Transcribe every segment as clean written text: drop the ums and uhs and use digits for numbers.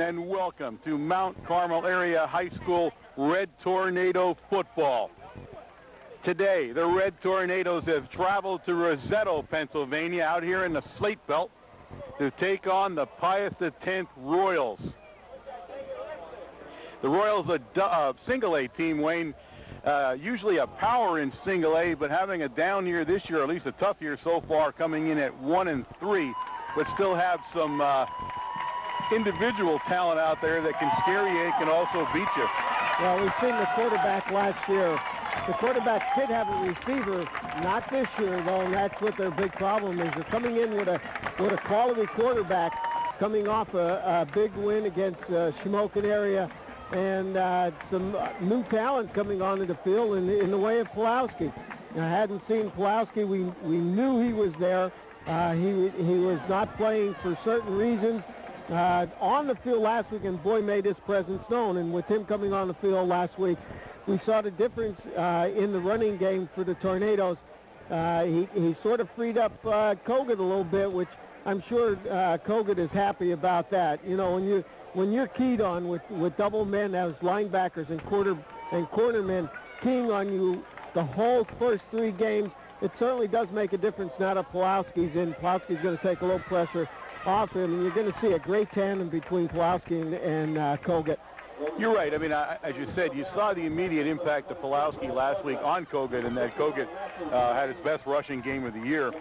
And welcome to Mount Carmel Area High School Red Tornado football. Today, the Red Tornadoes have traveled to Roseto, Pennsylvania, out here in the Slate Belt, to take on the Pius X Royals. The Royals, a single A team, Wayne, usually a power in single A, but having a down year this year, or at least a tough year so far, coming in at 1-3, but still have some individual talent out there that can scare you and can also beat you. Well, we've seen the quarterback last year. The quarterback did have a receiver, not this year though, and that's what their big problem is. They're coming in with a quality quarterback, coming off a big win against Shamokin area, and some new talent coming onto the field in the way of Pulowski. I hadn't seen Pulowski. We knew he was there. He was not playing for certain reasons. On the field last week, and boy, made his presence known. And with him coming on the field last week, we saw the difference in the running game for the Tornadoes. He sort of freed up Kogut a little bit, which I'm sure Kogut is happy about that. You know, when you're keyed on with double men as linebackers and cornermen keying on you the whole first 3 games, it certainly does make a difference now that Pulowski's in. Pulowski's going to take a little pressure off him, and you're going to see a great tandem between Pulowski and Kogut. You're right. I mean, as you said, you saw the immediate impact of Pulowski last week on Kogut, and that Kogut had his best rushing game of the year.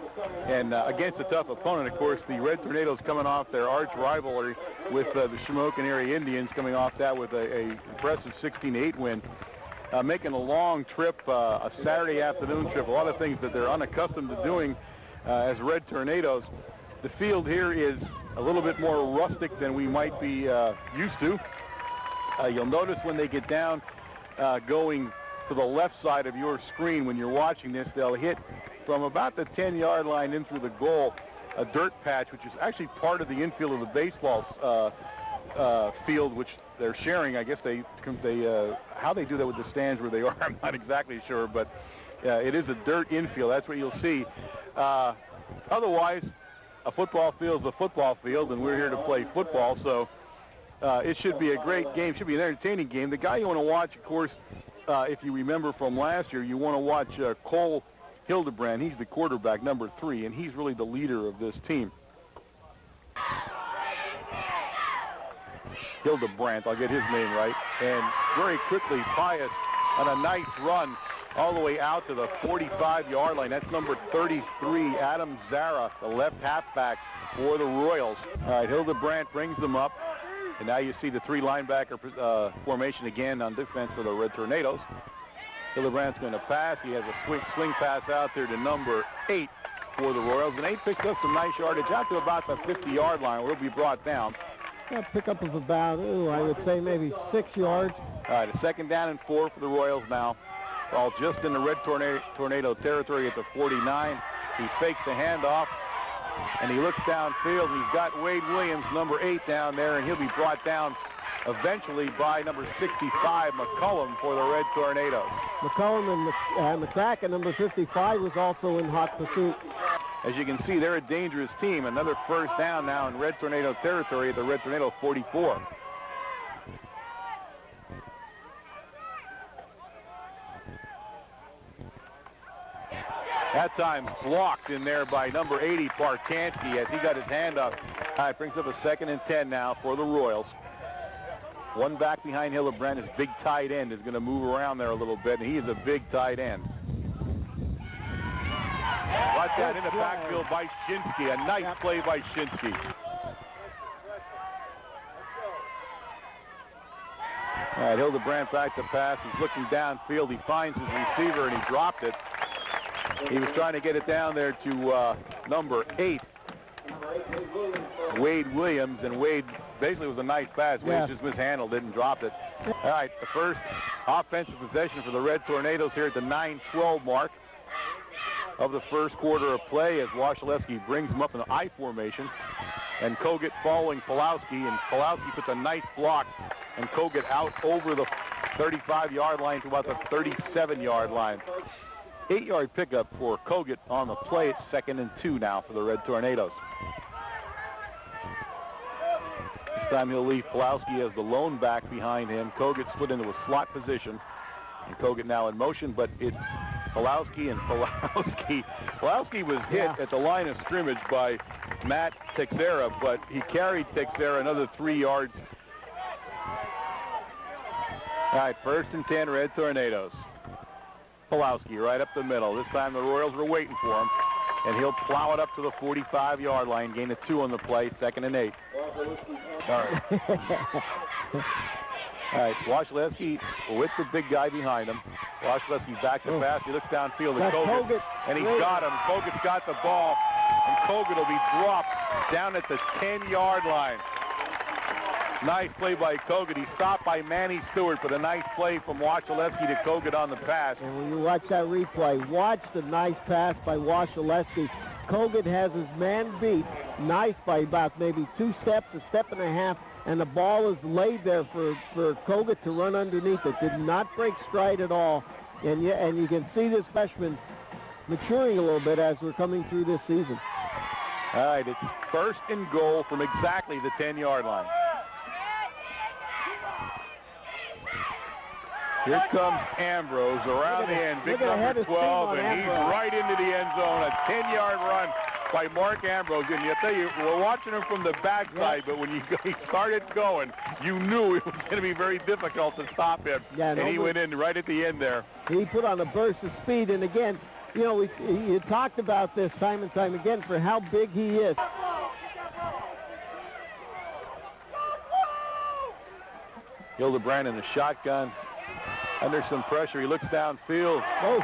And against a tough opponent, of course, the Red Tornadoes coming off their arch rivalry with the Shamokin area Indians, coming off that with a impressive 16-8 win. Making a long trip, a Saturday afternoon trip, a lot of things that they're unaccustomed to doing as Red Tornadoes. The field here is a little bit more rustic than we might be used to. You'll notice when they get down going to the left side of your screen when you're watching this, they'll hit from about the 10-yard line in through the goal a dirt patch, which is actually part of the infield of the baseball field, which they're sharing. I guess how they do that with the stands where they are, I'm not exactly sure, but it is a dirt infield. That's what you'll see. Otherwise, a football field is a football field, and we're here to play football, so it should be a great game. Should be an entertaining game. The guy you want to watch, of course, if you remember from last year, you want to watch Cole Hildebrand. He's the quarterback, number 3, and he's really the leader of this team. Hildebrand, I'll get his name right. And very quickly, Pius on a nice run all the way out to the 45-yard line. That's number 33, Adam Zara, the left halfback for the Royals. All right, Hildebrand brings them up. And now you see the 3 linebacker formation again on defense for the Red Tornadoes. Hildebrand's going to pass. He has a swing pass out there to number 8 for the Royals. And 8 picks up some nice yardage out to about the 50-yard line where he'll be brought down. A pickup of about, I would say maybe 6 yards. All right, a 2nd down and 4 for the Royals now. All just in the Red Tornado territory at the 49. He fakes the handoff, and he looks downfield. He's got Wade Williams, number 8, down there, and he'll be brought down eventually by number 65, McCullum, for the Red Tornadoes. McCullum and McCracken, number 55, was also in hot pursuit. As you can see, they're a dangerous team. Another 1st down now in Red Tornado territory at the Red Tornado 44. That time blocked in there by number 80, Barkansky, as he got his hand up. All right, brings up a 2nd and 10 now for the Royals. One back behind Hildebrand. His big tight end is going to move around there a little bit, and he is a big tight end. Brought down in the backfield by Shinsky. A nice play by Shinsky. All right, Hildebrand back to pass. He's looking downfield. He finds his receiver, and he dropped it. He was trying to get it down there to number 8, Wade Williams, and Wade basically was a nice pass. Wade just mishandled it and dropped it. All right, the first offensive possession for the Red Tornadoes here at the 9-12 mark of the first quarter of play, as Wasilewski brings him up in an I formation, and Kogut following Pulowski, and Pulowski puts a nice block, and Kogut out over the 35-yard line to about the 37-yard line. 8-yard pickup for Kogut on the play. It's 2nd and 2 now for the Red Tornadoes. time he'll leave Pulowski as the lone back behind him. Kogut split into a slot position. And Kogut now in motion, but it's Pulowski and Pulowski. Pulowski was hit at the line of scrimmage by Matt Texera, but he carried Texera another 3 yards. All right, 1st and 10, Red Tornadoes. Pulowski right up the middle. This time the Royals were waiting for him, and he'll plow it up to the 45-yard line, gain a 2 on the play, 2nd and 8. All right. All right, Wasilewski with the big guy behind him. Wasilewski back to pass. He looks downfield to Kogut, and he's got him. Kogut's got the ball, and Kogut will be dropped down at the 10-yard line. Nice play by Kogut. He's stopped by Manny Stewart, but a nice play from Wasilewski to Kogut on the pass. And when you watch that replay, watch the nice pass by Wasilewski. Kogut has his man beat, nice by about maybe 2 steps, a step and a half, and the ball is laid there for Kogut to run underneath it. Did not break stride at all. And you can see this freshman maturing a little bit as we're coming through this season. All right, it's 1st and goal from exactly the 10-yard line. Here comes Ambrose around the end, big number 12, and he's right into the end zone. A 10-yard run by Mark Ambrose. And I tell you, we're watching him from the backside, but when he started going, you knew it was going to be very difficult to stop him. Yeah, and he went in right at the end there. He put on a burst of speed, and again, you know, you talked about this time and time again for how big he is. Hildebrand in the shotgun. Under some pressure, he looks downfield. Oh,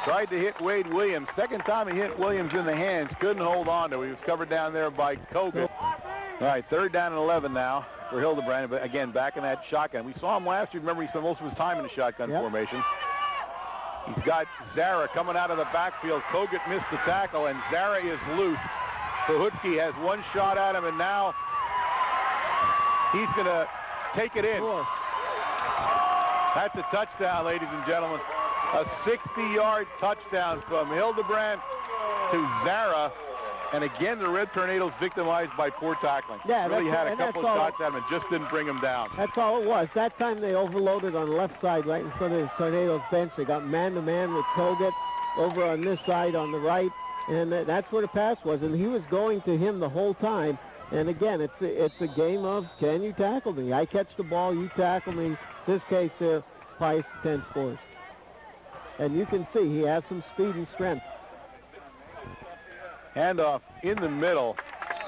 tried to hit Wade Williams. 2nd time he hit Williams in the hands. Couldn't hold on to it. He was covered down there by Kogut. All right, 3rd down and 11 now for Hildebrand. But again, back in that shotgun. We saw him last year. Remember, he spent most of his time in the shotgun formation. He's got Zara coming out of the backfield. Kogut missed the tackle, and Zara is loose. Pahutski has one shot at him, and now he's going to take it in. That's a touchdown, ladies and gentlemen. A 60-yard touchdown from Hildebrand to Zara. And again, the Red Tornadoes victimized by poor tackling. Yeah, really had a couple of shots at him and just didn't bring him down. That's all it was. That time they overloaded on the left side right in front of the Tornadoes bench. They got man-to-man with Kogut over on this side on the right. And that's where the pass was. And he was going to him the whole time. And again, it's a game of, can you tackle me? I catch the ball, you tackle me. In this case there, Pius X scores. And you can see he has some speed and strength. Handoff in the middle,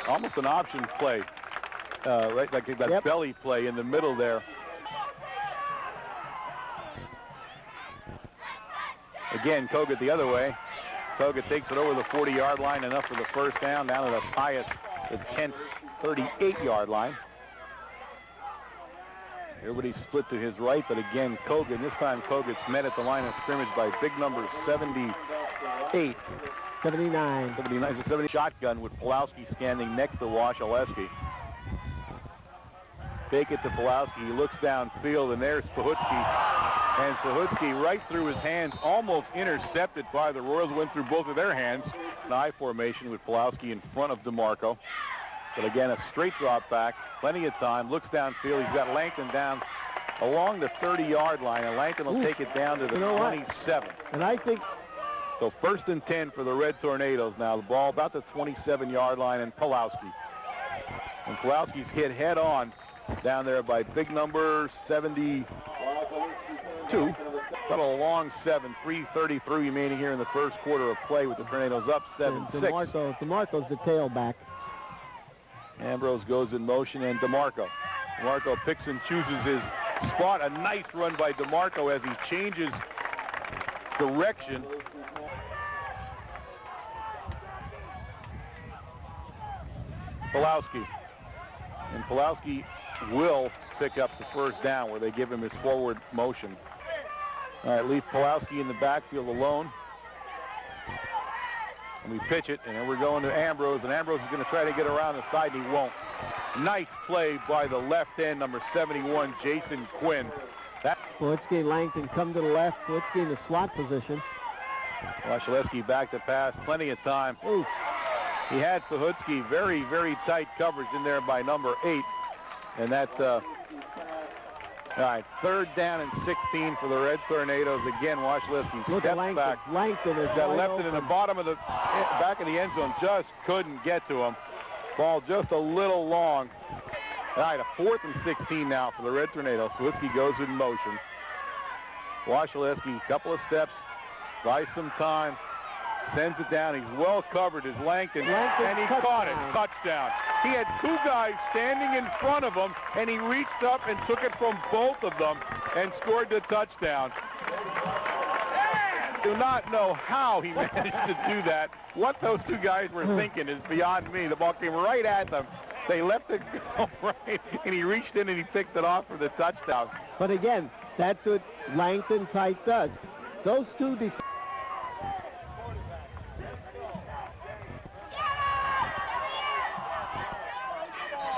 almost an option play, right, like that belly play in the middle there. Again, Kogut the other way. Kogut takes it over the 40-yard line, enough for the 1st down, down to the Pius, the 10th, 38-yard line. Everybody split to his right, but again, Kogut, this time Kogut's met at the line of scrimmage by big number 78. 79. 70 shotgun with Pulowski standing next to Wasilewski. Take it to Pulowski. He looks downfield, and there's Pahutski. And Pahutski right through his hands, almost intercepted by the Royals. Went through both of their hands. An I formation with Pulowski in front of DeMarco. But again, a straight drop back. Plenty of time. Looks downfield. He's got Langton down along the 30-yard line, and Langton will take it down to the 27. And I think... So 1st and 10 for the Red Tornadoes now. The ball about the 27-yard line, and Pulowski. And Pulowski's hit head on down there by big number 72. Got a long 7, 3:33 remaining here in the 1st quarter of play with the Tornadoes up 7-6. DeMarco's the tailback. Ambrose goes in motion, and DeMarco. DeMarco picks and chooses his spot. A nice run by DeMarco as he changes direction. Pulowski. And Pulowski will pick up the 1st down where they give him his forward motion. All right, leave Pulowski in the backfield alone. And we pitch it, and then we're going to Ambrose, and Ambrose is going to try to get around the side, and he won't. Nice play by the left end, number 71, Jason Quinn. Pahutski and Langton come to the left. Pahutski in the slot position. Wasilewski back to pass, plenty of time. Ooh. He had Pahutski very, very tight coverage in there by number 8. And that's, all right, 3rd down and 16 for the Red Tornadoes. Again, Washlewski steps back. Langton is got left it in the bottom of the back of the end zone. Just couldn't get to him. Ball just a little long. All right, a 4th and 16 now for the Red Tornadoes. Washlewski goes in motion. Washlewski, couple of steps, buys some time, sends it down. He's well covered as Langton, and he caught it. Touchdown. He had 2 guys standing in front of him, and he reached up and took it from both of them and scored the touchdown. Do not know how he managed to do that. What those 2 guys were thinking is beyond me. The ball came right at them. They left it go right, and he reached in and he picked it off for the touchdown. But again, that's what Langton tight does. Those 2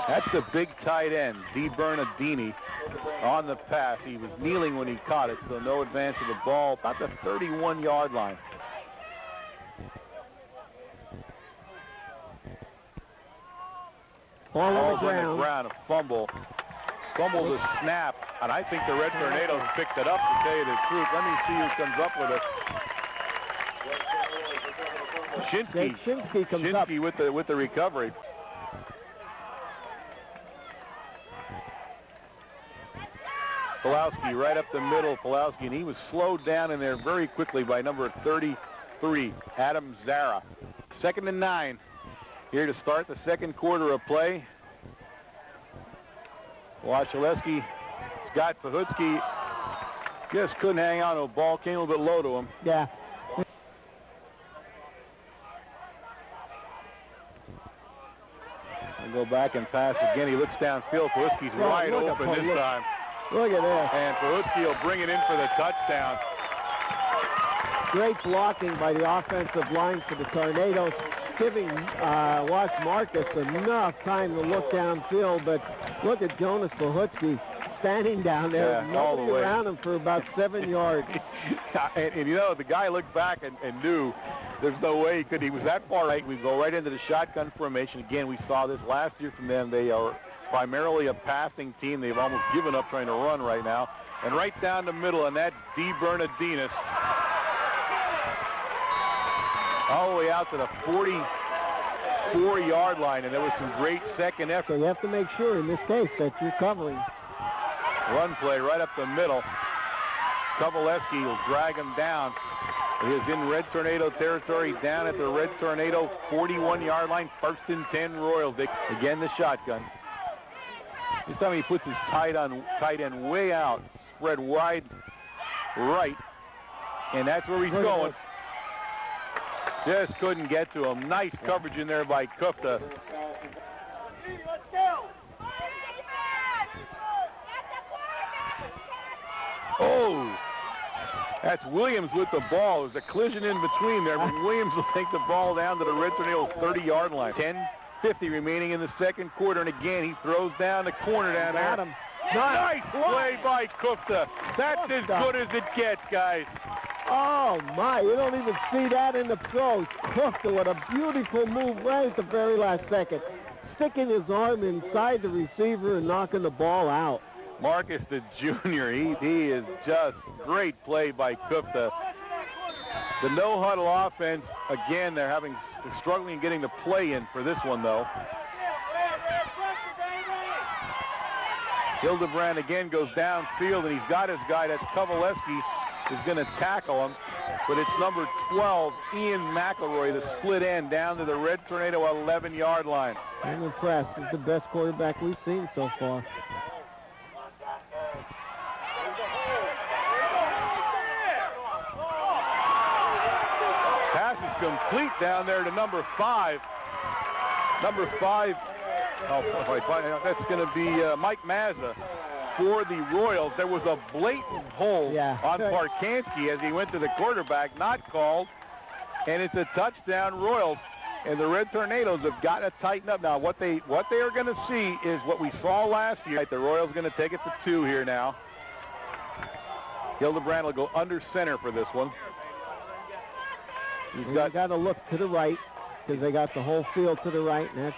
That's the big tight end, DiBernardini, on the pass. He was kneeling when he caught it, so no advance of the ball, about the 31-yard line. Ball on the ground, a fumble. Fumble the snap, and I think the Red Tornadoes picked it up, to tell you the truth. Let me see who comes up with it. Shinsky comes up. Shinsky with the recovery. Pulowski right up the middle. Pulowski, and he was slowed down in there very quickly by number 33, Adam Zara. 2nd and 9 here to start the 2nd quarter of play. Washlewski, Scott Pahutski just couldn't hang on to a ball. Came a little bit low to him. Yeah. And go back and pass again. He looks downfield. Pahutski's wide open this time. Look at that. And Pahutski will bring it in for the touchdown. Great blocking by the offensive line for the Tornadoes, giving Watch Marcus enough time to look downfield. But look at Jonas Pahutski standing down there, nobody around him for about 7 yards. and you know, the guy looked back and knew there's no way he could. He was that far right. We go right into the shotgun formation. Again, we saw this last year from them. They are primarily a passing team. They've almost given up trying to run right now. And right down the middle, and that DiBernardini all the way out to the 44-yard line, and there was some great second effort. So you have to make sure in this case that you're covering. Run play right up the middle. Kovaleski will drag him down. He is in Red Tornado territory, down at the Red Tornado 41-yard line. 1st and 10 Royals. Again, the shotgun. This time he puts his tight end way out, spread wide right, and that's where he's going. Just couldn't get to him. Nice coverage in there by Kufta. Oh, that's Williams with the ball. There's a collision in between there, but Williams will take the ball down to the Red Tornado 30-yard line. 10:50 remaining in the 2nd quarter, and again he throws down the corner down there. Nice play by Kufta. That's as good as it gets, guys. Oh, my. You don't even see that in the pros. Kufta, what a beautiful move right at the very last second. Sticking his arm inside the receiver and knocking the ball out. Marcus, the junior, he is just great play by Kufta. The no-huddle offense, again, they're struggling getting the play in for this one, though. Hildebrand again goes downfield, and he's got his guy. That's Kovaleski is going to tackle him. But it's number 12, Ian McElroy, the split end, down to the Red Tornado 11-yard line. I'm impressed. He's the best quarterback we've seen so far. Pass is complete down there to number 5. Number 5, that's going to be Mike Mazza for the Royals. There was a blatant hold on Parkansky as he went to the quarterback, not called, and it's a touchdown Royals. And the Red Tornadoes have got to tighten up. Now, what they are going to see is what we saw last year. The Royals going to take it to 2 here now. Hildebrand will go under center for this one. He's got to look to the right because they got the whole field to the right, and that's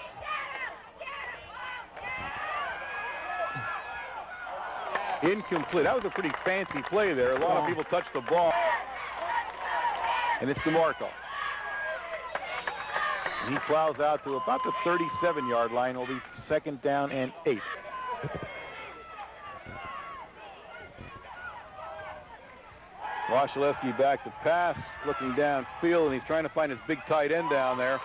incomplete. That was a pretty fancy play there. A lot of people touched the ball. And it's DeMarco. He plows out to about the 37-yard line. It'll be 2nd down and 8. Wasilewski back to pass, looking downfield, and he's trying to find his big tight end down there.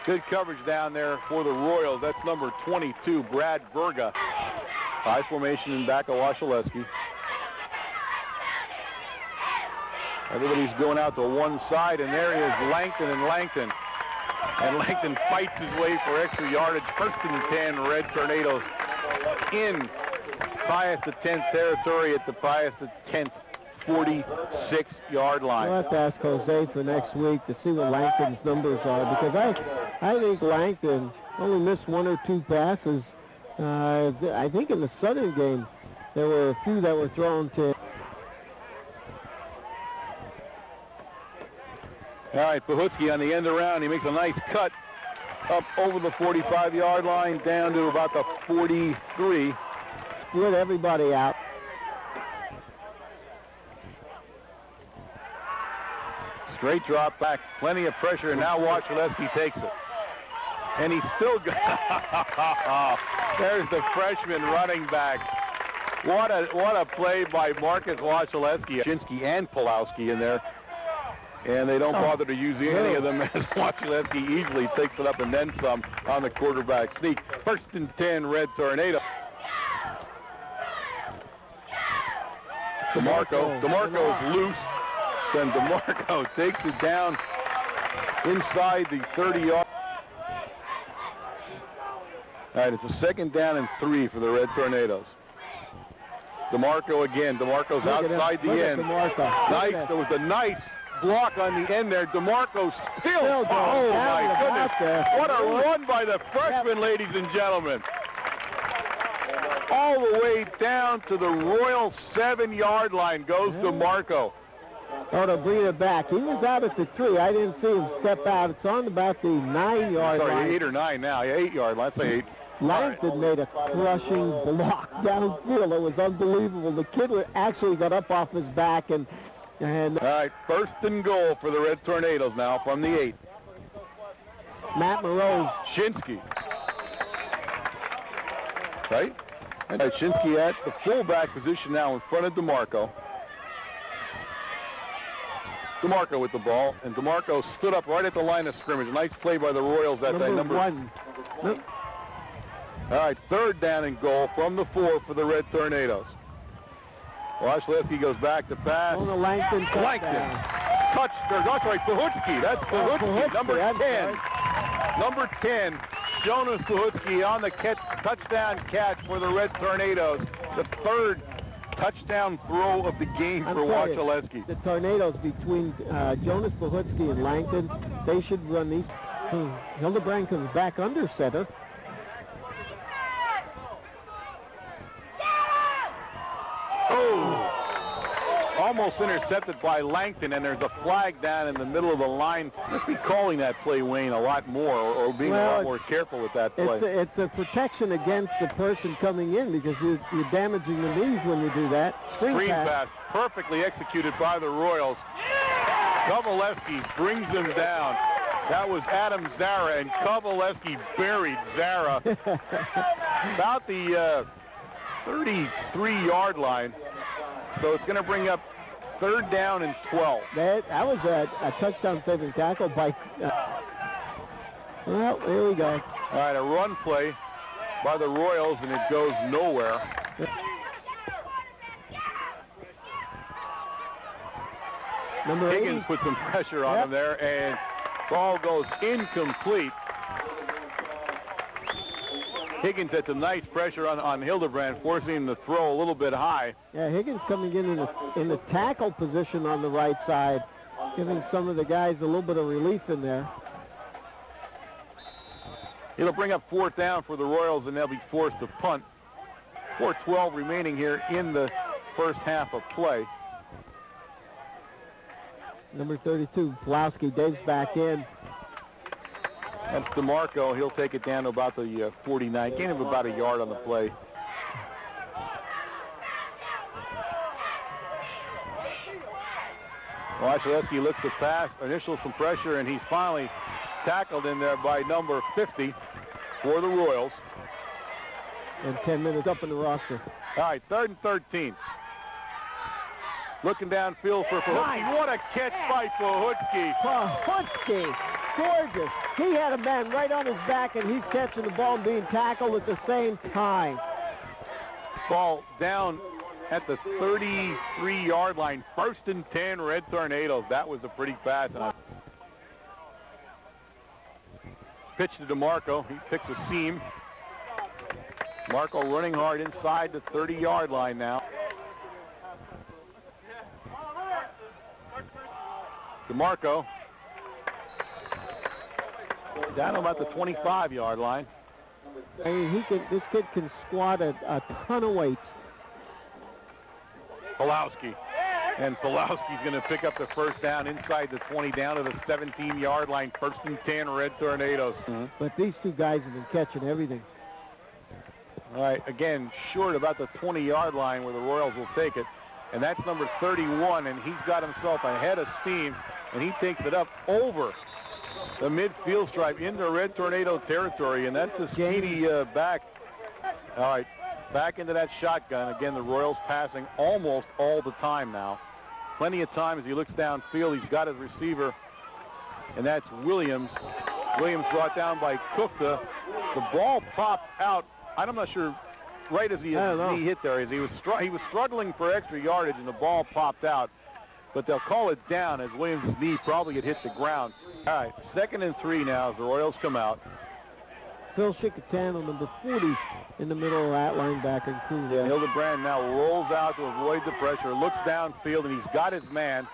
Good coverage down there for the Royals. That's number 22, Brad Verga. High formation in back of Wasilewski. Everybody's going out to one side, and there is Langton and Langton. And Langton fights his way for extra yardage. 1st and 10, Red Tornadoes in Pius X territory at the Pius X 46-yard line. I'll have to ask Jose for next week to see what Langton's numbers are, because I think Langton only missed 1 or 2 passes. I think in the Southern game there were a few that were thrown to. All right, Pahutsky on the end around. He makes a nice cut up over the 45-yard line down to about the 43. Split everybody out. Straight drop back, plenty of pressure, and now Wasilewski takes it. And he's still got, there's the freshman running back. What a play by Marcus Wasilewski. Shinsky and Pulowski in there. And they don't bother to use any of them, as Wasilewski easily takes it up and then some on the quarterback sneak. 1st and 10, Red Tornado. DeMarco's loose. Then DeMarco takes it down inside the 30-yard. All right, it's a 2nd down and 3 for the Red Tornadoes. DeMarco again. DeMarco's outside the end. Nice. There was a nice block on the end there. DeMarco still. Oh, my goodness. What a run by the freshman, ladies and gentlemen. All the way down to the Royal 7-yard line goes DeMarco. Oh, to bring it back. He was out at the 3. I didn't see him step out. It's on about the 9-yard line. Sorry, 8 or 9 now. Yeah, 8-yard line. Let's say 8. Langton made a crushing block downfield. It was unbelievable. The kid actually got up off his back and all right, 1st and goal for the Red Tornadoes now from the 8. Matt Moreau. Shinsky. Right? And Shinsky at the fullback position now in front of DeMarco. DeMarco with the ball, and DeMarco stood up right at the line of scrimmage. Nice play by the Royals at that number 1. All right, 3rd down and goal from the 4 for the Red Tornadoes. Wasilewski goes back to pass. On the Langton touchdown. That's right, Pahutsky. That's Pahutsky, number 10. Number 10, Jonas Pahutsky on the touchdown catch for the Red Tornadoes. The 3rd touchdown throw of the game for Wasilewski. The Tornadoes between Jonas Pahutsky and Langton, they should run these. Hildebrand comes back under center. Almost intercepted by Langton, and there's a flag down in the middle of the line. Must be calling that play, Wayne, a lot more, or being a lot more careful with that play. It's a protection against the person coming in, because you're damaging the knees when you do that. Screen pass, perfectly executed by the Royals. Kovalevsky brings him down. That was Adam Zara, and Kovalevsky buried Zara about the 33-yard line. So it's going to bring up 3rd down and 12. That was a touchdown-saving tackle by... well, here we go. All right, a run play by the Royals, and it goes nowhere. Number Higgins 80. put some pressure on him there, and ball goes incomplete. Higgins had some nice pressure on Hildebrand, forcing him to throw a little bit high. Yeah, Higgins coming in the tackle position on the right side, giving some of the guys a little bit of relief in there. It'll bring up 4th down for the Royals, and they'll be forced to punt. 4:12 remaining here in the first half of play. Number 32, Pulowski digs back in. That's DeMarco. He'll take it down to about the 49. Gain of about a yard on the play. Wasilewski looks to pass, initial some pressure, and he's finally tackled in there by number 50 for the Royals. And 10 minutes up in the roster. All right, 3rd and 13. Looking downfield for Pahutski. What a catch by Pahutski. Pahutski, gorgeous. He had a man right on his back, and he's catching the ball and being tackled at the same time. Ball down at the 33-yard line. 1st and 10, Red Tornadoes. That was a pretty pass. Pitch to DeMarco. He picks a seam. Marco running hard inside the 30-yard line now. DeMarco down about the 25-yard line. I mean, this kid can squat a ton of weight. Pulowski. And Pulowski's going to pick up the first down inside the 20 down to the 17-yard line. 1st and 10, Red Tornadoes. But these two guys have been catching everything. All right, again, short about the 20-yard line where the Royals will take it. And that's number 31, and he's got himself ahead of steam, and he takes it up over the midfield stripe into Red Tornado territory, and that's a speedy back. All right, back into that shotgun. Again, the Royals passing almost all the time now. Plenty of time as he looks downfield. He's got his receiver, and that's Williams. Williams brought down by Kukta. The ball popped out. I'm not sure. Right as he hit there, as he was struggling for extra yardage, and the ball popped out. But they'll call it down as Williams' knee probably had hit the ground. All right, 2nd and 3 now as the Royals come out. Phil Shikatano, number 40, in the middle of that linebacker crew there. Hildebrand now rolls out to avoid the pressure, looks downfield, and he's got his man,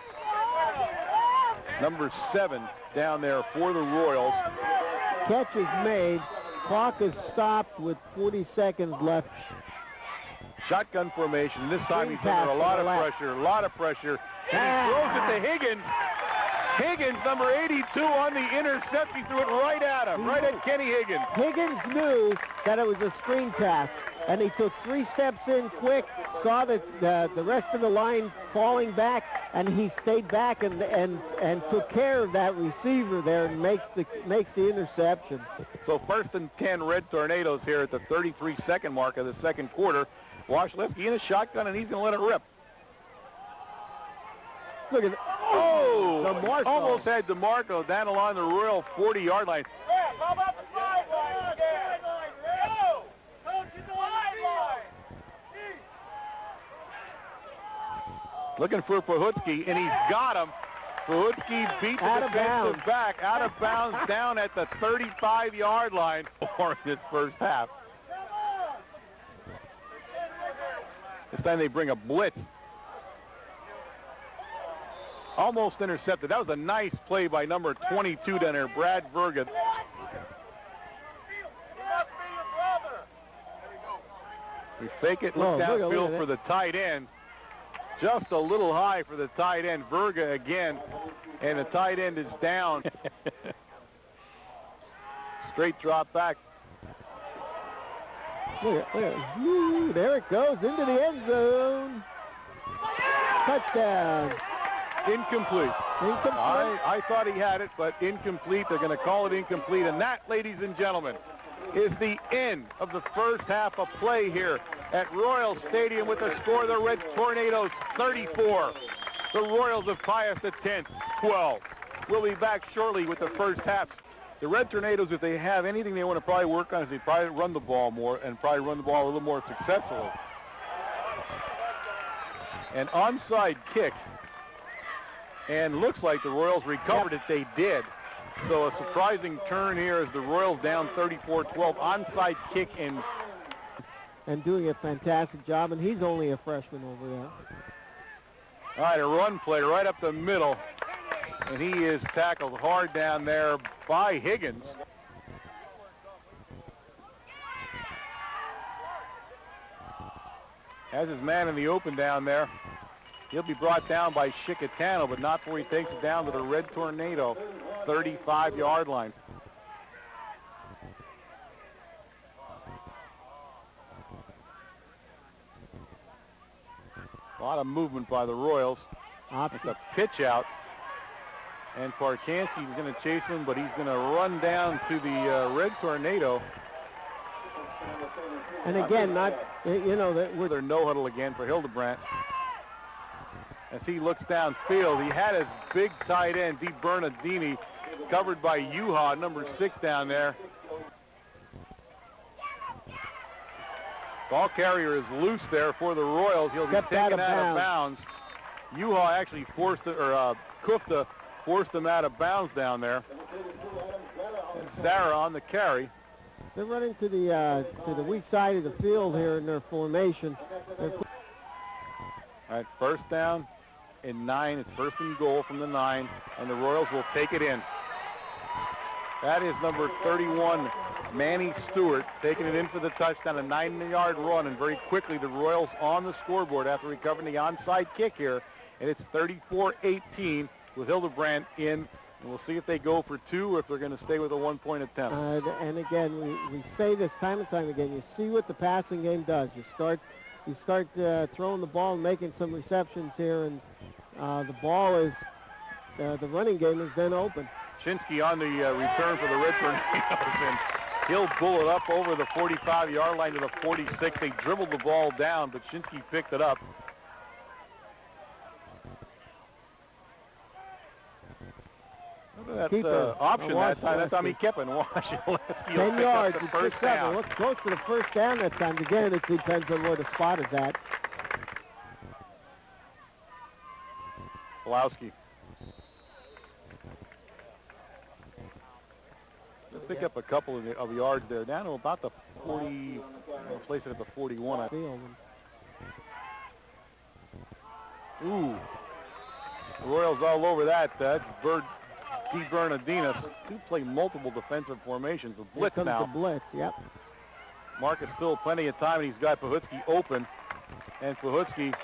number 7, down there for the Royals. Catch is made. Clock is stopped with 40 seconds left. Shotgun formation. This time he's under a lot of pressure. And he throws it to Higgins. Higgins, number 82, on the intercept. He threw it right at him, right at Kenny Higgins. Higgins knew that it was a screen pass, and he took 3 steps in quick, saw the rest of the line falling back, and he stayed back and took care of that receiver there and makes the interception. So 1st and 10, Red Tornadoes here at the 33-second mark of the 2nd quarter. Wasilewski in a shotgun, and he's going to let it rip. Look at that. Oh! DeMarco. Almost had DeMarco down along the Royal 40-yard line. How about the sideline again? Coach, it's the sideline. Looking for Pahutski, and he's got him. Pahutski beat the defensive back out of bounds down at the 35-yard line for this first half. This time they bring a blitz. Almost intercepted. That was a nice play by number 22 down there, Brad Verga. We fake it, look downfield for the tight end. Just a little high for the tight end. Verga again, and the tight end is down. Straight drop back. Look at it. There it goes into the end zone. Touchdown. Incomplete. I thought he had it, but incomplete. They're going to call it incomplete. And that, ladies and gentlemen, is the end of the first half of play here at Royal Stadium with the score. The Red Tornadoes 34. The Royals of Pius X 12. We'll be back shortly with the first half. The Red Tornadoes, if they have anything they want to probably work on, is they probably run the ball more and probably run the ball a little more successfully. An onside kick. And looks like the Royals recovered it. They did. So a surprising turn here as the Royals down 34-12. Onside kick and doing a fantastic job. And he's only a freshman over there. All right, a run play right up the middle. And he is tackled hard down there by Higgins. Has his man in the open down there. He'll be brought down by Shikatano, but not before he takes it down to the Red Tornado 35-yard line. A lot of movement by the Royals. It's a pitch out. And Parkansky's going to chase him, but he's going to run down to the Red Tornado. And again, not, you know, that we're Their no huddle again for Hildebrandt. As he looks downfield, he had his big tight end, Di Bernardini, covered by Yuha, number 6 down there. Ball carrier is loose there for the Royals. He'll be taken out of bounds. Yuha actually forced it, or Kufta forced him out of bounds down there. And Zara on the carry. They're running to the weak side of the field here in their formation. All right, first down and 9. It's first and goal from the 9, and the Royals will take it in. That is number 31, Manny Stewart, taking it in for the touchdown, a 9-yard run, and very quickly the Royals on the scoreboard after recovering the onside kick here, and it's 34-18 with Hildebrandt in. And we'll see if they go for 2 or if they're going to stay with a 1-point attempt. And again, we say this time and time again, you see what the passing game does. You start throwing the ball and making some receptions here, and the ball is, the running game is then open. Shinsky on the return for the Red Tornadoes, and he'll pull it up over the 45-yard line to the 46. They dribbled the ball down, but Shinsky picked it up. Look at that option that time. That's Tommy Kippen. 10 yards. It's first down. Looks close to the first down that time. Again, it depends on where the spot is at. Pulowski. Let's pick up a couple of yards there. Down to about the 40. We'll place it at the 41. Ooh. The Royals all over that. That's Di Bernardinus. He play multiple defensive formations. A blitz now. now. The blitz, yep. Marcus still plenty of time, and he's got Pahutsky open. And Pahutsky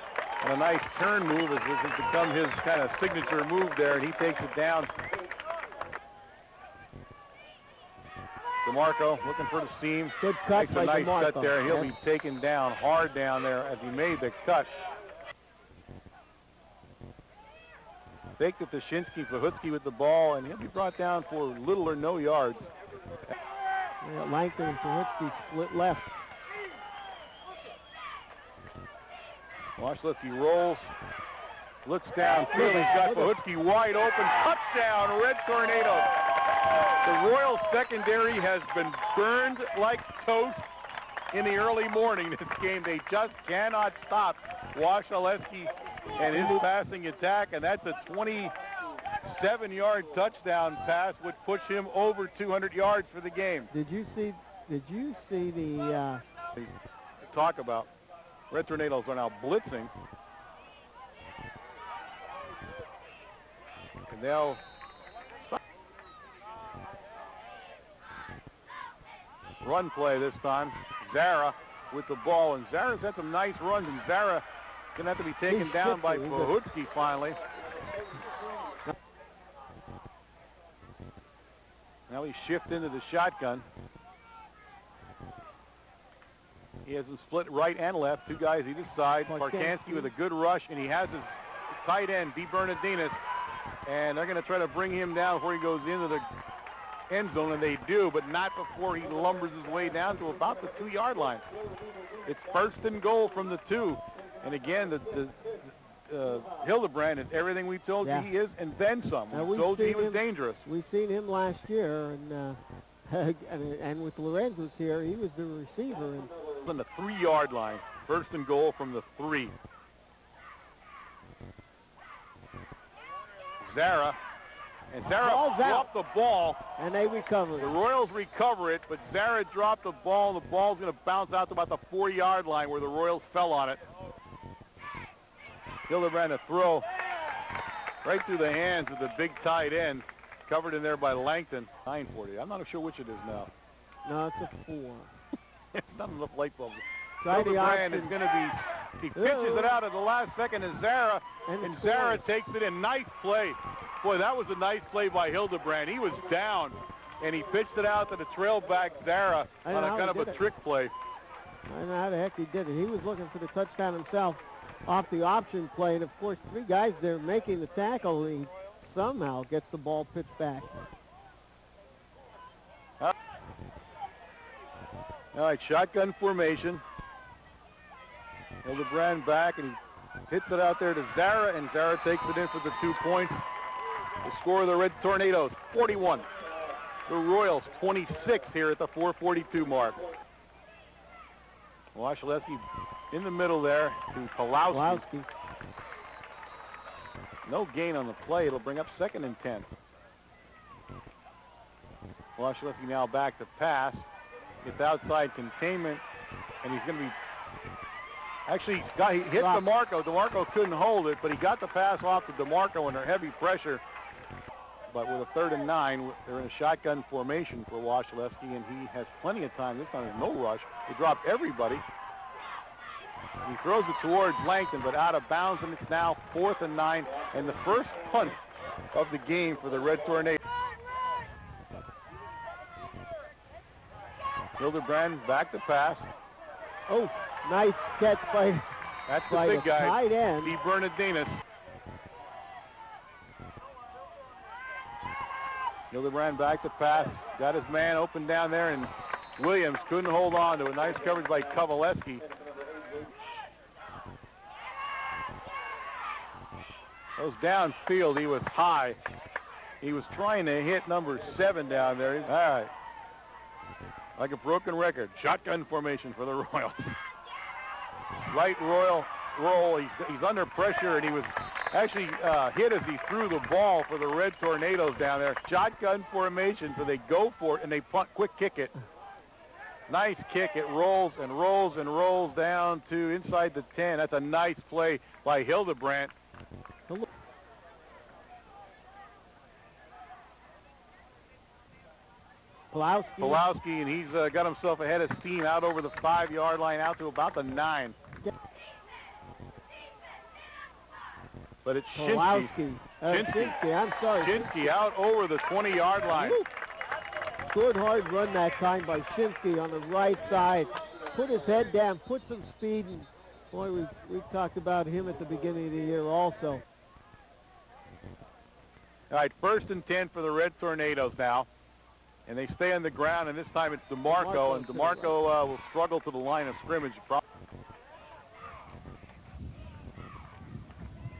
on a nice turn move has become his kind of signature move there, and he takes it down. DeMarco looking for the seam. Good cut Makes by a nice DeMarco. cut there. He'll be taken down hard down there as he made the cut. Faked it to Shinsky, Pahutsky with the ball, and he'll be brought down for little or no yards. Yeah, Langton and Pahutsky split left. Washleski rolls, looks downfield. He's got Pahutsky wide open. Touchdown, Red Tornadoes. The Royal secondary has been burned like toast in the early morning this game. They just cannot stop Washleski and his passing attack, and that's a 27-yard touchdown pass, would push him over 200 yards for the game. Did you see the Talk about Red Tornadoes are now blitzing, and they'll run play this time. Zara with the ball, and Zara's had some nice runs, and Zara going to have to be taken down by Pahutsky finally. Now he shifts into the shotgun. He has them split right and left, 2 guys either side. Parkansky with a good rush, and he has his tight end, Di Bernardinus, and they're going to try to bring him down before he goes into the end zone, and they do, but not before he lumbers his way down to about the 2-yard line. It's first and goal from the 2. And again, Hildebrandt is everything we told you he is, and then some. We told you he was dangerous. We've seen him last year, and with Lorenzo's here, he was the receiver. And on the 3-yard line, first and goal from the 3. Zara. And Zara dropped the ball. And they recover it. The Royals recover it, but Zara dropped the ball. The ball's going to bounce out to about the 4-yard line where the Royals fell on it. Hildebrandt a throw right through the hands of the big tight end, covered in there by Langton. 9:40. I'm not sure which it is now. No, it's a 4. It's not enough light bulbs. Hildebrandt is going to be, he pitches it out at the last second, and Zara, Zara takes it in. Nice play. Boy, that was a nice play by Hildebrandt. He was down, and he pitched it out to the trail back Zara on a kind of a trick play. I don't know how the heck he did it. He was looking for the touchdown himself. off the option play. And, of course, three guys there making the tackle. He somehow gets the ball pitched back. All right, shotgun formation. Hildebrand back, and he hits it out there to Zara, and Zara takes it in for the 2 points. The score of the Red Tornadoes, 41. The Royals, 26 here at the 4:42 mark. Wasilewski in the middle there to Pulowski. No gain on the play. It'll bring up 2nd and 10. Wasilewski now back to pass. Gets outside containment, and he's going to be... Actually, he hit DeMarco. DeMarco couldn't hold it, but he got the pass off to DeMarco under heavy pressure. But with a 3rd and 9, they're in a shotgun formation for Wasilewski, and he has plenty of time. This time there's no rush. They drop everybody. He throws it towards Langton, but out of bounds, and it's now 4th and 9, and the first punt of the game for the Red Tornadoes. Hildebrand back to pass. Oh, nice catch by That's the big guy, tight end. Steve Bernardinas. Hildebrand back to pass. Got his man open down there, and Williams couldn't hold on to it. Nice coverage by Kovaleski. Goes downfield. He was high. He was trying to hit number 7 down there. All right. Like a broken record. Shotgun formation for the Royals. Right Royal roll. He's under pressure, and he was actually hit as he threw the ball for the Red Tornadoes down there. Shotgun formation, so they go for it, and they punt, quick kick it. Nice kick. It rolls and rolls and rolls down to inside the 10. That's a nice play by Hildebrand. Pulowski, and he's got himself ahead of steam out over the 5-yard line, out to about the 9. But it's Shinsky. I'm sorry. Shinsky out over the 20-yard line. Good hard run that time by Shinsky on the right side. Put his head down, put some speed, and boy, we talked about him at the beginning of the year also. All right, 1st and 10 for the Red Tornadoes now. And they stay on the ground, and this time it's DeMarco, and DeMarco will struggle to the line of scrimmage.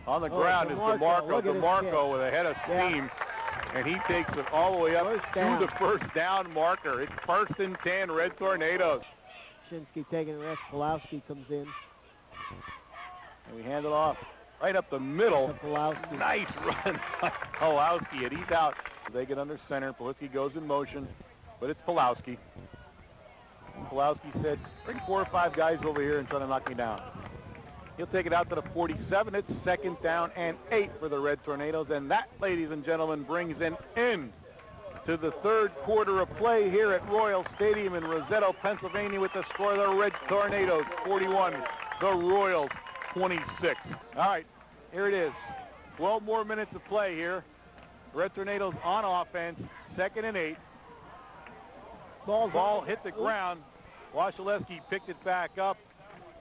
On the ground is DeMarco. DeMarco with a head of steam, and he takes it all the way up to the first down marker. It's 1st and 10, Red Tornadoes. Shinsky taking a rest. Pulowski comes in. And we hand it off right up the middle. Nice run by Pulowski, and he's out. They get under center. Pulowski goes in motion, but it's Pulowski. Pulowski said, bring 4 or 5 guys over here and try to knock me down. He'll take it out to the 47. It's 2nd down and 8 for the Red Tornadoes. And that, ladies and gentlemen, brings an end to the 3rd quarter of play here at Royal Stadium in Rosetto, Pennsylvania, with the score of the Red Tornadoes 41, the Royals 26. All right, here it is. 12 more minutes of play here. Red Tornadoes on offense, 2nd and 8. Ball hit the ground. Wasilewski picked it back up,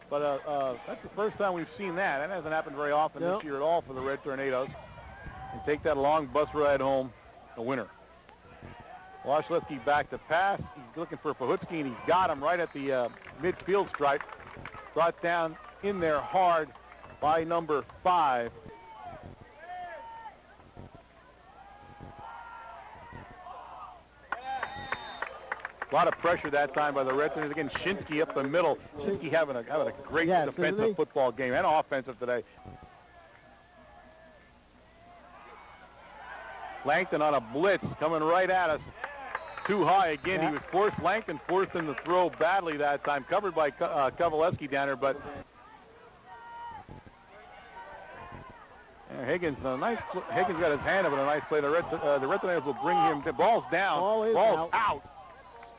but that's the first time we've seen that. That hasn't happened very often this year at all for the Red Tornadoes. And take that long bus ride home, a winner. Wasilewski back to pass. He's looking for Pahutski, and he's got him right at the midfield stripe. Brought down in there hard by number 5. A lot of pressure that time by the Red Tornadoes. Again, Shinsky up the middle. Shinsky having a great defensive football game and offensive today. Langton on a blitz coming right at us. Too high again. He was forced. Langton forced him to throw badly that time. Covered by Kovaleski down there, but Higgins, Higgins got his hand up in a nice play. The Red Tornadoes will bring him. The ball's down. Ball's out.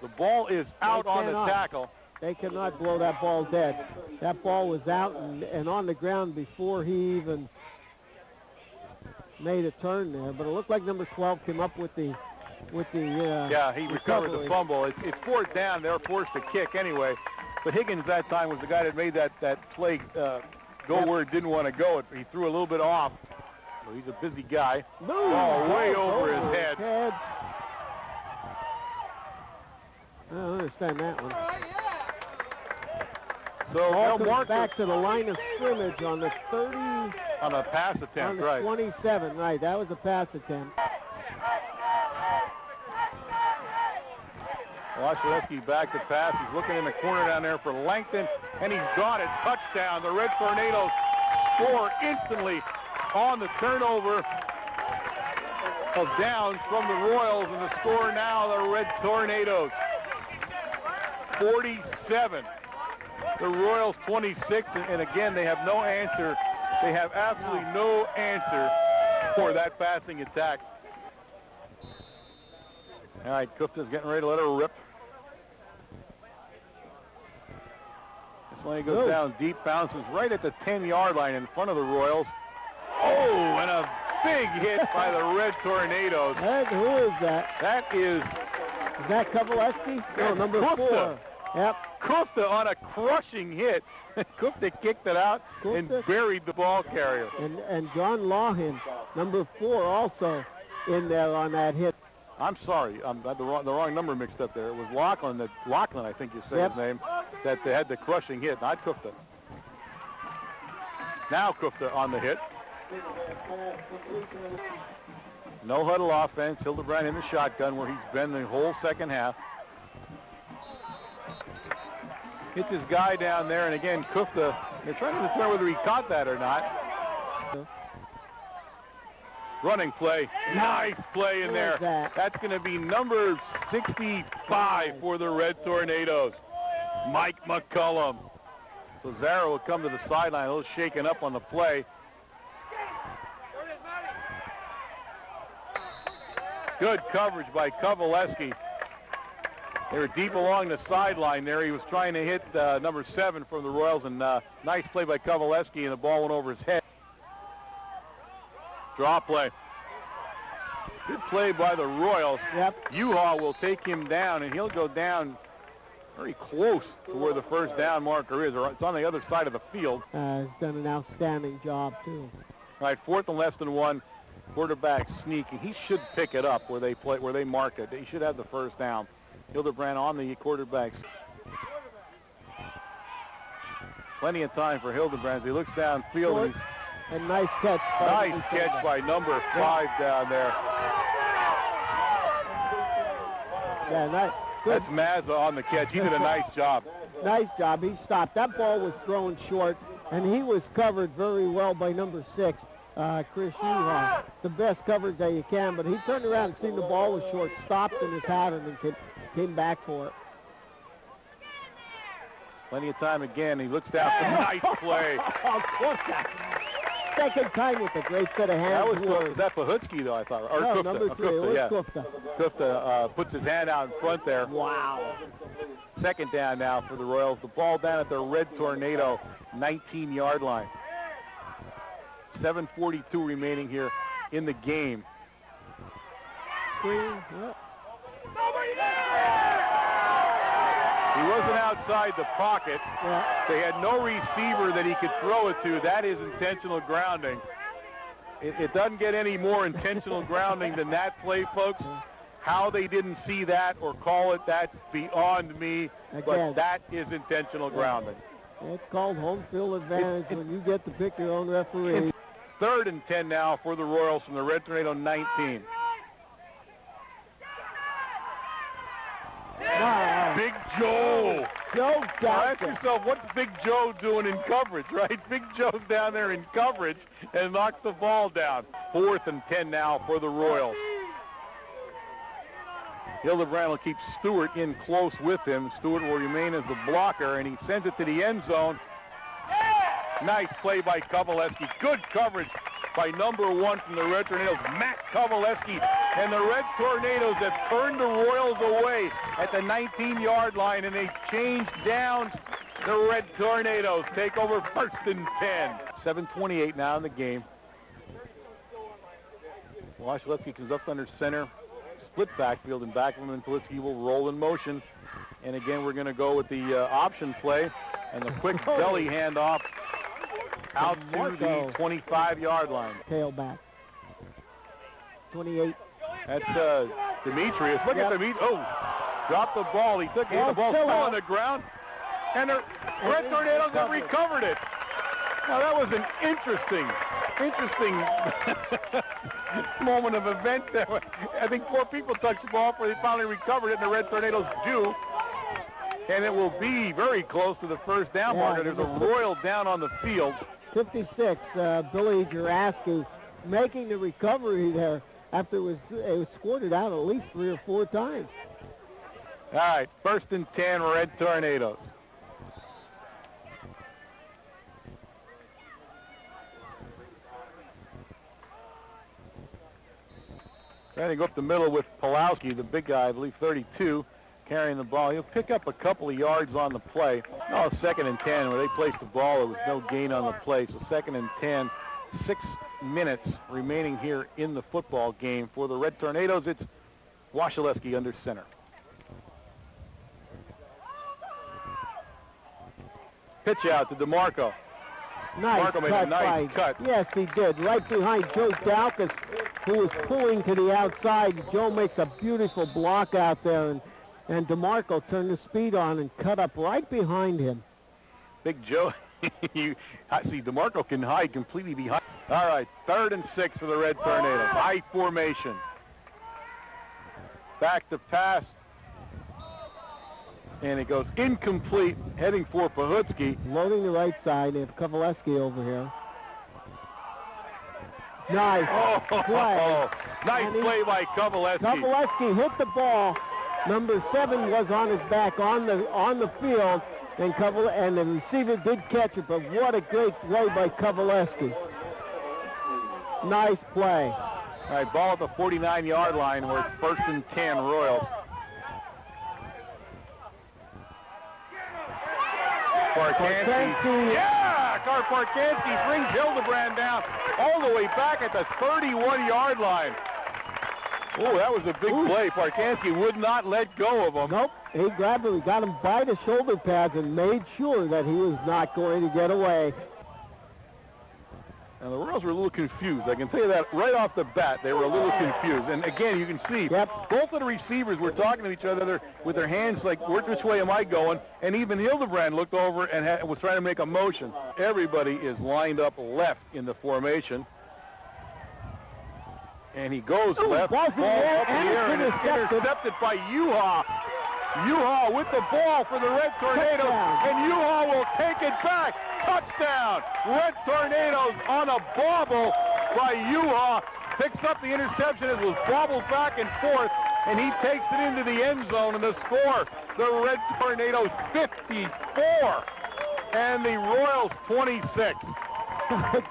The ball is out on the tackle. They cannot blow that ball dead. That ball was out and on the ground before he even made a turn there. But it looked like number 12 came up with the yeah, he recovered the fumble. It's 4th down. They're forced to kick anyway. But Higgins that time was the guy that made that play go where it didn't want to go. He threw a little bit off. So he's a busy guy. Oh, way over his head. I don't understand that one. So Ball they'll comes mark back to the line of scrimmage on the 30, on a pass attempt, on the right? 27, right? That was a pass attempt. Wasilewski back to pass. He's looking in the corner down there for Langton, and he's got it. Touchdown. The Red Tornadoes score instantly on the turnover of downs from the Royals, and the score now, the Red Tornadoes 47. The Royals 26, and again, they have no answer. They have absolutely no answer for that passing attack. All right, Kufta's getting ready to let her rip. This one goes down deep, bounces right at the 10-yard line in front of the Royals. Oh, and a big hit by the Red Tornadoes. Who is that? That is that Kovaleski? No, number Kufta. 4. Yep. Kufta on a crushing hit. Kufta kicked it out and buried the ball carrier. And John Lawhan, number 4, also in there on that hit. I'm sorry, I had the wrong number mixed up there. It was Lachlan, I think you said his name, that they had the crushing hit, not Kufta. Now Kufta on the hit. No huddle offense. Hildebrand in the shotgun where he's been the whole second half. Hits his guy down there, and again, Kufta, they're trying to determine whether he caught that or not. Running play. Nice play in there. That's going to be number 65 for the Red Tornadoes. Mike McCullum. So Zara will come to the sideline, a little shaken up on the play. Good coverage by Kovaleski. They were deep along the sideline there. He was trying to hit number 7 from the Royals, and nice play by Kovaleski, and the ball went over his head. Draw play. Good play by the Royals. Yep. U-Haul will take him down, and he'll go down very close to where the first down marker is. Or it's on the other side of the field. He's done an outstanding job, too. All right, 4th and less than 1. Quarterback sneaking. He should pick it up where they play, where they mark it. He should have the first down. Hildebrand on the quarterbacks. Plenty of time for Hildebrand as he looks downfield. And nice catch. Nice catch by number 5 down there. Yeah, nice. Good. That's Mazza on the catch. He did a nice job. Nice job. He stopped. That ball was thrown short, and he was covered very well by number 6, Chris Uhal. The best coverage that you can, but he turned around and seen the ball was short, stopped in his pattern, and came back for it. Plenty of time again. He looks down for a nice play. Second time with a great set of hands. Was that Pahutsky, though, I thought? Or no, Kufta. number 3. It was Kufta. Kufta puts his hand out in front there. Wow. Second down now for the Royals. The ball down at the Red Tornado 19-yard line. 7:42 remaining here in the game. Screen. He wasn't outside the pocket. Yeah. They had no receiver that he could throw it to. That is intentional grounding. It doesn't get any more intentional grounding than that play, folks. How they didn't see that or call it, that's beyond me. Again, but that is intentional grounding. It's called home field advantage when you get to pick your own referee. 3rd and 10 now for the Royals from the Red Tornado 19. Wow. Big Joe. Joe Ask Johnson. yourself, what's Big Joe doing in coverage, right? Big Joe's down there in coverage and knocks the ball down. 4th and 10 now for the Royals. Hildebrand will keep Stewart in close with him. Stewart will remain as the blocker, and he sends it to the end zone. Nice play by Kovaleski. Good coverage by number 1 from the Red Tornadoes, Matt Kovaleski. And the Red Tornadoes have turned the Royals away at the 19-yard line, and they change downs. The Red Tornadoes take over 1st and 10. 7:28 now in the game. Wasilewski comes up under center. Split backfield, and back of him, and Politsky will roll in motion. And again, we're going to go with the option play and the quick belly handoff out to the 25-yard line. Tailback. 28. That's Demetrius. Look at Demetrius. Oh, dropped the ball. He took it. The ball still on the ground. And the Red Tornadoes have recovered it. Now, that was an interesting moment of event there. I think 4 people touched the ball before they finally recovered it, and the Red Tornadoes do. And it will be very close to the first down marker. There's a Royal down on the field. 56, Billy Juraski making the recovery there after it was squirted out at least 3 or 4 times. All right, 1st and 10, Red Tornadoes. Trying to go up the middle with Pulowski, the big guy, I believe 32, carrying the ball. He'll pick up a couple of yards on the play. No, 2nd and 10, where they placed the ball, there was no gain on the play. So 2nd and 10, 6 minutes remaining here in the football game. For the Red Tornadoes, it's Wasilewski under center. Pitch out to DeMarco. Nice DeMarco made a nice cut. Yes, he did. Right behind Joe Dalkas, who was pulling to the outside. Joe makes a beautiful block out there, and DeMarco turned the speed on and cut up right behind him. Big Joe. See, DeMarco can hide completely behind. All right, 3rd and 6 for the Red Tornadoes. High formation. Back to pass. And it goes incomplete, heading for Pahutski. Loading the right side. They have Kovaleski over here. Nice play. Nice play by Kovaleski. Kovaleski hit the ball. Number 7 was on his back on the field, and the receiver did catch it. But what a great play by Kovaleski. Nice play. All right, ball at the 49-yard line where it's 1st and 10 Royals. Parkanski. Yeah! Parkanski brings Hildebrand down all the way back at the 31-yard line. Oh, that was a big play. Parkanski would not let go of him. Nope. He grabbed him. He got him by the shoulder pads and made sure that he was not going to get away. And the Royals were a little confused. I can tell you that right off the bat, they were a little confused. And again, you can see both of the receivers were talking to each other with their hands like, which way am I going? And even Hildebrand looked over and was trying to make a motion. Everybody is lined up left in the formation. And he goes left, ball up in the air, and it's intercepted by Yuha. Yuha with the ball for the Red Tornadoes, and Yuha will take it back. Touchdown! Red Tornadoes on a bobble by Yuha. Picks up the interception. It was bobbled back and forth, and he takes it into the end zone. And the score, the Red Tornadoes 54, and the Royals 26.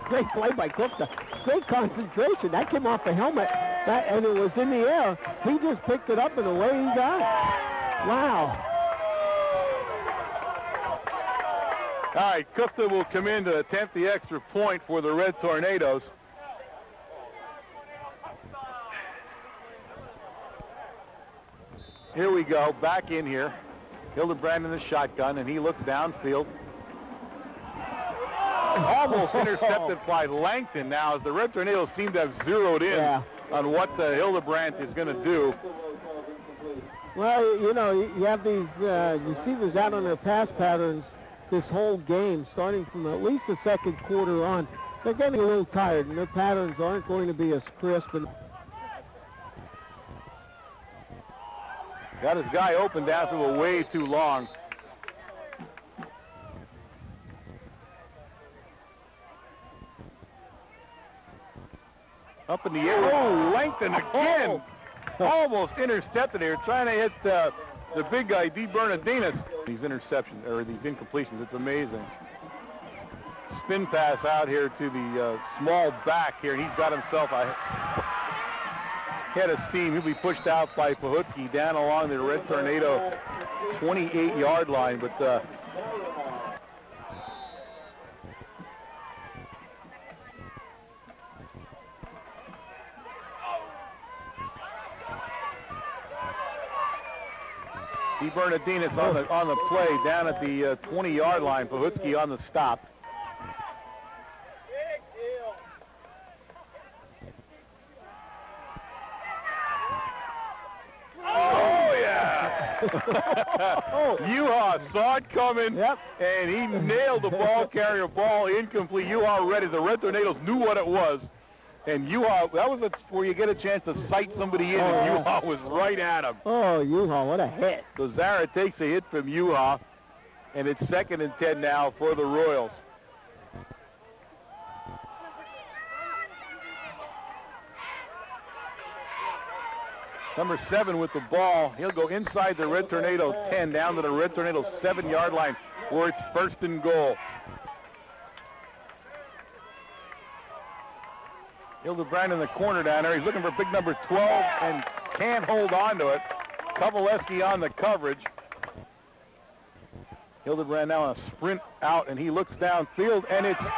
Great play by Gupta. Great concentration. That came off the helmet, and it was in the air. He just picked it up, and away he got it. Wow. All right, Gupta will come in to attempt the extra point for the Red Tornadoes. Here we go, back in here. Hildebrand in the shotgun, and he looks downfield. Almost intercepted by Langton now, as the Red Tornadoes seem to have zeroed in on what Hildebrand is going to do. Well, you know, you have these receivers out on their pass patterns this whole game, starting from at least the 2nd quarter on. They're getting a little tired, and their patterns aren't going to be as crisp. And got his guy open down to a way too long. Up in the air. Oh, Langton again. Almost intercepted here, trying to hit the big guy, D. Bernardinas. These interceptions, or these incompletions, it's amazing. Spin pass out here to the small back here, and he's got himself a head of steam. He'll be pushed out by Pahutski down along the Red Tornado 28-yard line, but D. Bernardinas on the play down at the 20-yard line. Pahutski on the stop. Yuha saw it coming, and he nailed the ball carrier. Ball incomplete. Yuha read it. The Red Tornadoes knew what it was. And Yuha, that was where you get a chance to sight somebody in, and Yuha was right at him. Oh, Yuha, what a hit. So Zara takes a hit from Yuha, and it's 2nd and 10 now for the Royals. Number 7 with the ball. He'll go inside the Red Tornadoes 10, down to the Red Tornadoes 7-yard line, where it's 1st and goal. Hildebrand in the corner down there. He's looking for big number 12 and can't hold on to it. Kovaleski on the coverage. Hildebrand now on a sprint out, and he looks downfield, and it's